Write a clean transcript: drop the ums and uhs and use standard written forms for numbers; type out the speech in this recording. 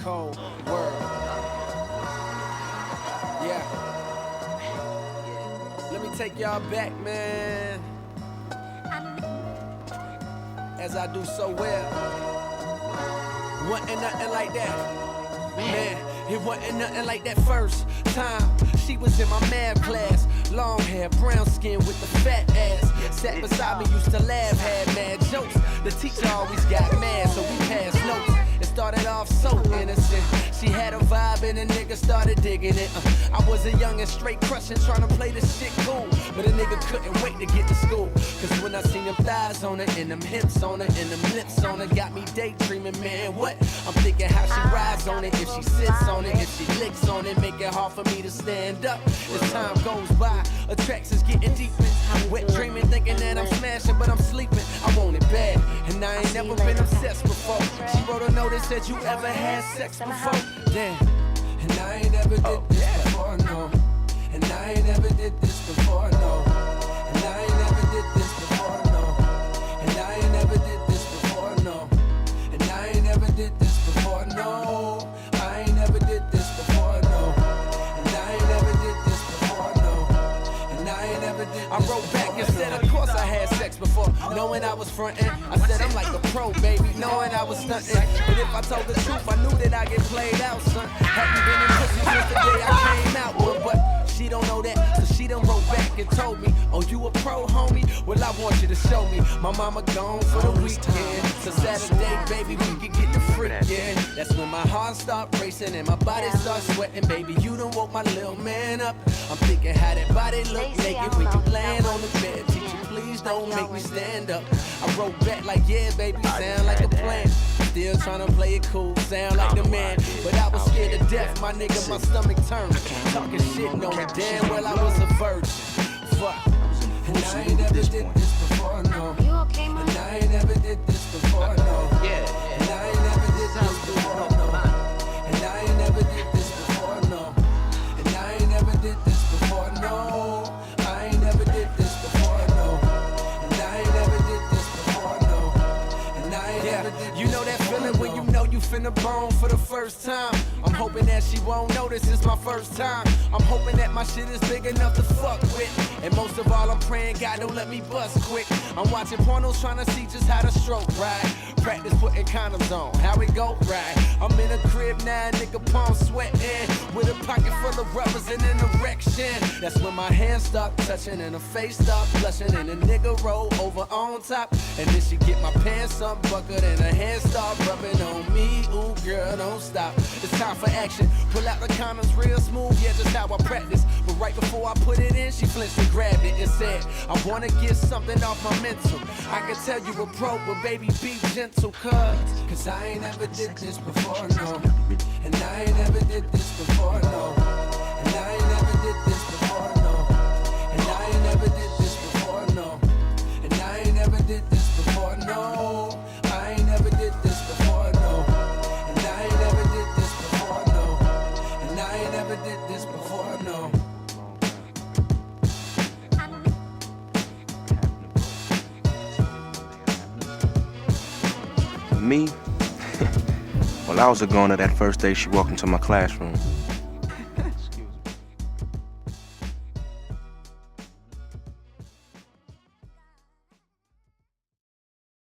Kole world. Yeah. Let me take y'all back, man. As I do so well. Wasn't nothing like that. Man, it wasn't nothing like that first time. She was in my math class. Long hair, brown skin with the fat ass. Sat beside me, used to laugh, had mad jokes. The teacher always got mad, so we passed notes. It started off so innocent. She had a vibe and a nigga started digging it. I was a young and straight crushing, trying to play this shit cool. But a nigga couldn't wait to get to school. Cause when I seen them thighs on her, and them hips on her, and them lips on her, got me daydreaming, man, what? I'm thinking how she rides on it, if she sits on it, if she licks on it, make it hard for me to stand up. As time goes by, attractions getting deeper. Wet dreaming, thinking that I'm smashing, but I'm sleeping. I want it bad, and I ain't never been obsessed before. She wrote a note that said, you ever had sex before? Damn, and I ain't never did this before, no. And I ain't never did this before, no. And I ain't never did this before, no. And I ain't never did this before, no. And I ain't never did this before, no. I ain't never did this before, no. And I ain't never did this before, no. And I ain't never did this. I wrote back and said, of course I had sex before, knowing I was frontin'. I said I'm like a pro, baby, knowing I was stuntin'. But if I told the truth, I knew that I get played out, son. Hadn't been in pussy since the day I came out, but she don't know that, so she done wrote back and told me, oh, you a pro, homie? Well, I want you to show me. My mama gone for the weekend, so Saturday, baby, we can get the freakin'. That's when my heart start racing and my body starts sweating, baby, you done woke my little man up. I'm thinking how that body look naked when you laying on the bed. Teacher, please don't make me stand up. I wrote back like, yeah, baby, sound like a plan. Still tryna play it cool, sound like the man. But I was scared to death, my nigga, my stomach turned. Talking shit, knowing damn well I was a virgin. Fuck. And I ain't never did this before, no. And I ain't never did this before, no. And I ain't never did this before, no. And I ain't never did this before, no. And I ain't never did this before, no. I ain't never did this before, no. And I ain't never did this before, no. And I ain't never did this. You know that feeling when you know you finna bone for the first time. I'm hoping that she won't notice it's my first time. I'm hoping that my shit is big enough to fuck with. And most of all, I'm praying God don't let me bust quick. I'm watching pornos trying to see just how to stroke right. Practice putting condoms on, how it go right. I'm in a crib now, nigga, palm sweating, with a pocket full of rubbers and an erection. That's when my hands start touching and her face start blushing, and the nigga roll over on top. And then she get my pants unbuckled and her hands start rubbing on me. Ooh, girl, don't stop. It's time for action. Pull out the condoms real smooth, yeah, just how I practice. But right before I put it in, she flinched and grabbed it and said, I wanna get something off my mental. I can tell you a pro, but baby, be gentle, cause I ain't never did this before, no. And I ain't never did this before, no. And I ain't never did this before, no. And I ain't never did this before, no. And I ain't never did this before, no. I ain't never did this before, no. And I ain't never did this before, no. And I ain't never did this before, no. Me? Well, I was a goner that first day she walked into my classroom.